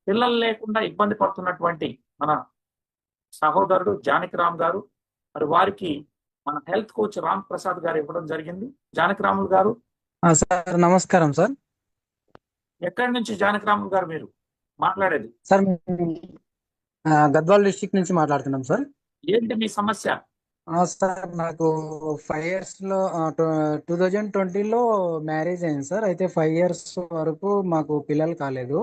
పిల్లలు లేకుండా ఇబ్బంది పడుతున్నటువంటి మన సహోదరుడు జానకిరామ్ గారు, మరి వారికి మన హెల్త్ కోచ్ రామ్ ప్రసాద్ గారు ఇవ్వడం జరిగింది. జానకిరాములు గారు, సార్ నమస్కారం సార్. ఎక్కడి నుంచి జానకిరాములు గారు మీరు మాట్లాడేది? సార్ మేము గద్వాల్ డిస్ట్రిక్ట్ నుంచి మాట్లాడుతున్నాం సార్. ఏంటి మీ సమస్య? సార్ నాకు 5 years లో 2020లో మ్యారేజ్ అయింది సార్. అయితే 5 years వరకు మాకు పిల్లలు కాలేదు.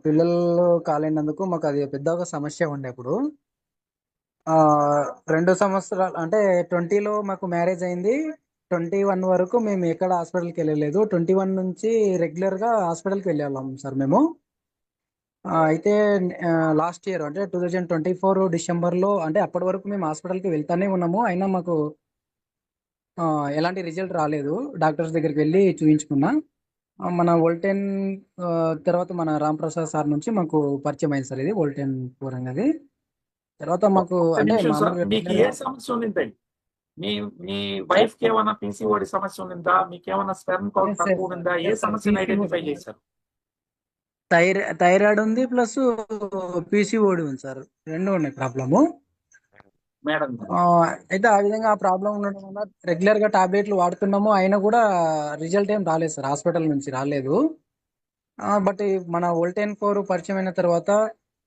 పిల్లలు కాలేనందుకు మాకు అది పెద్ద ఒక సమస్య ఉండే. అప్పుడు 2 సంవత్సరాలు అంటే 20లో మాకు మ్యారేజ్ అయింది. 21 వరకు మేము ఎక్కడ హాస్పిటల్కి వెళ్ళలేదు. 21 నుంచి రెగ్యులర్గా హాస్పిటల్కి వెళ్ళేవాళ్ళం సార్ మేము. అయితే లాస్ట్ ఇయర్ అంటే 2024 డిసెంబర్లో, అంటే అప్పటి వరకు మేము హాస్పిటల్కి వెళ్తానే ఉన్నాము. అయినా మాకు ఎలాంటి రిజల్ట్ రాలేదు. డాక్టర్స్ దగ్గరికి వెళ్ళి చూయించుకున్నా. మన వోల్టెన్ తర్వాత మన రామ్ ప్రసాద్ సార్ నుంచి మాకు పరిచయం అయింది సార్ ఇది వోల్టెన్ 4 అనేది. తర్వాత మాకు ఒక్క అంటే నిమిషం సార్, మామూలుగా మీకు ఏ రెగ్యులర్గా. సమస్య ఉండింది? మీ మీ సార్ వైఫ్ కి ఏమైనా పీసీఓడి సమస్య ఉండిందా? మీకేమైనా స్పెర్మ్ కౌంట్ తక్కువ ఉండిందా? ఏ ఎస్ సార్, సమస్యను ఐడెంటిఫై చేశారు? థైరాయిడ్ ఉంది ప్లస్ పీసీఓడి ఉంది సార్. రెండు ఉన్నాయి ప్రాబ్లము. మేడం గారు, ఆ, అయితే ఆ విధంగా ఆ ప్రాబ్లం ఉండడం వల్ల రెగ్యులర్ గా టాబ్లెట్లు వాడుతున్నాము. అయినా కూడా రిజల్ట్ ఏం రాలేదు సార్, హాస్పిటల్ నుంచి రాలేదు. బట్ మన వోల్టెన్ 4 పరిచయం అయిన తర్వాత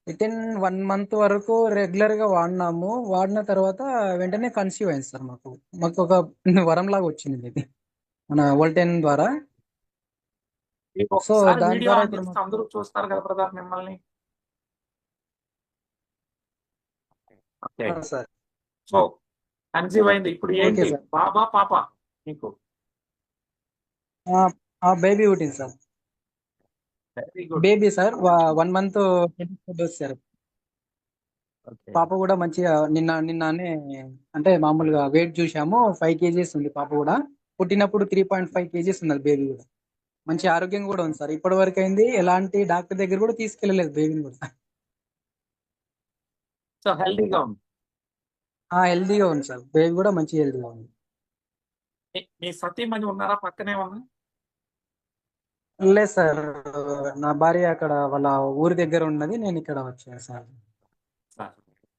వితిన్ 1 month వరకు రెగ్యులర్ గా వాడినాము. వాడిన తర్వాత వెంటనే కన్సీవ్ అయింది సార్. మాకు మాకు ఒక వరం లాగా వచ్చింది ఇది మన వోల్టెన్ ద్వారా. మీకు సో ఒక్కసారి దాని వీడియో ద్వారా ఆన్ ఇప్పుడు చేస్తే మాకు. అందరూ చూస్తారు కదా బ్రదర్ మిమ్మల్ని. Okay, sir. సో కన్సీవ్ అయింది. ఇప్పుడు ఓకే ఏంటి, సార్. బాబా పాప మీకు? బేబీ పుట్టింది sir. Very good. Baby sir 1 month dose sir. Okay, పాప కూడా మంచిగా నిన్ననే అంటే మామూలుగా వెయిట్ చూసాము, 5 kgs ఉంది పాప కూడా. పుట్టినప్పుడు 3.5 kgs ఉన్నది బేబీ కూడా. మంచి ఆరోగ్యంగా కూడా ఉంది సార్. ఇప్పటి వరకు అయింది, ఎలాంటి డాక్టర్ దగ్గర కూడా తీసుకెళ్ళలేదు బేబీని కూడా. సో హెల్దీగా ఉంది. హెల్దీగా ఉంది సార్, బేబీ కూడా మంచి హెల్దీగా ఉంది. మీ సతీమణి ఉన్నారా పక్కనే ఉన్నా? లేదు సార్, నా భార్య అక్కడ వాళ్ళ ఊరి దగ్గర ఉన్నది, నేను ఇక్కడ వచ్చాను సార్.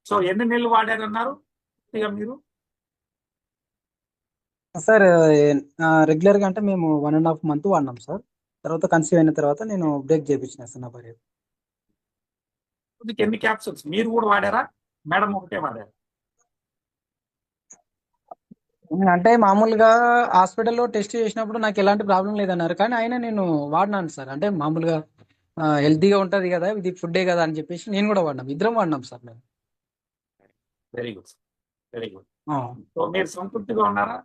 సో ఎన్ని నెలలు వాడారన్నారు ఇక మీరు? సార్ రెగ్యులర్ గా అంటే మేము 1.5 month వాడినాం సార్. తర్వాత కన్సీవ్ అయిన తర్వాత నేను బ్రేక్ చేయించిన సార్ నా భార్య. ఎన్ని క్యాప్సూల్స్ మీరు కూడా వాడారా? మేడం ఒకటే వాడారు? అంటే మామూలుగా హాస్పిటల్లో టెస్ట్ చేసినప్పుడు నాకు ఎలాంటి ప్రాబ్లం లేదన్నారు, కానీ అయినా నేను వాడినాను సార్. అంటే మామూలుగా హెల్తీగా ఉంటది కదా, ఇది ఫుడ్డే కదా అని చెప్పేసి నేను కూడా వాడినాం, ఇద్దరం వాడినాం సార్ మేము. Very good, very good. ఆ. సో మీరు సంతృప్తిగా ఉన్నారా?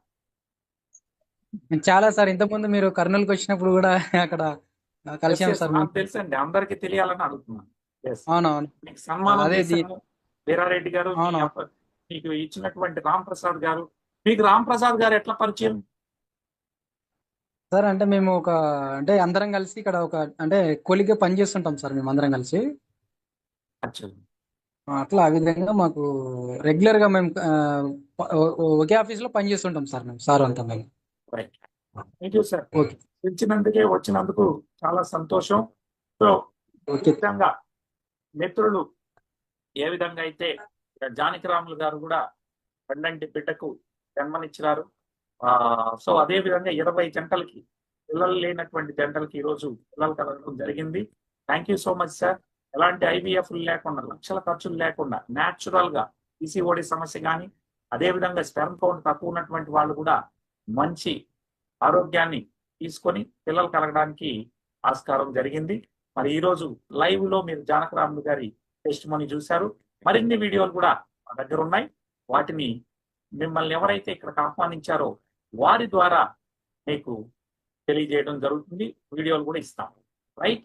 చాలా సార్, ఇంతకుముందు మీరు కర్నూలుకి వచ్చినప్పుడు కూడా అక్కడ ఎస్ కలిసాం ఎస్, సార్ నాకు మేము. తెలుసండి, అందరికి తెలియాలని అడుగుతున్నాను. ఎస్, అవునవును. మీకు సన్మానం అదే చేశాను వీరారెడ్డి గారు, అవును మీకు ఇచ్చినటువంటి రామ్ ప్రసాద్ గారు. మీకు రామ్ ప్రసాద్ గారు ఎట్లా పరిచయం? సార్. అంటే మేము అంటే అందరం కలిసి ఇక్కడ అంటే కొలిగ్గా పని చేస్తుంటాం సార్ మేము అందరం కలిసి. అచ్చా, అట్లా ఆ విధంగా మాకు రెగ్యులర్ గా మేము ఒకే ఆఫీస్ లో పని చేస్తుంటాం సార్ మేము, సార్ అంతా మేము. Right. Thank you sir, okay. వచ్చినందుకు చాలా సంతోషం. సో ఈ ఓకే. విధంగా మిత్రులు ఏ విధంగా అయితే జానకిరాములు గారు కూడా పెండంటి బిడ్డకు జన్మనిచ్చినారు, సో అదే విధంగా 20 జంటలకి, పిల్లలు లేనటువంటి జంటలకి ఈరోజు పిల్లలు కలగడం జరిగింది. Thank you so much sir. ఎలాంటి ఐవీఎఫ్ లేకుండా, లక్షల ఖర్చులు లేకుండా న్యాచురల్ గా పీసీఓడి సమస్య కానీ, అదే విధంగా స్పెర్మ్ కౌంట్ తక్కువ ఉన్నటువంటి వాళ్ళు కూడా మంచి ఆరోగ్యాన్ని తీసుకొని పిల్లలు కలగడానికి ఆస్కారం జరిగింది. మరి ఈ రోజు లైవ్ లో మీరు జానకరాములు గారి టెస్ట్ మనీ చూశారు. మరిన్ని వీడియోలు కూడా మా దగ్గర ఉన్నాయి. వాటిని మిమ్మల్ని ఎవరైతే ఇక్కడికి ఆహ్వానించారో వారి ద్వారా మీకు తెలియజేయడం జరుగుతుంది. వీడియోలు కూడా ఇస్తాం. రైట్.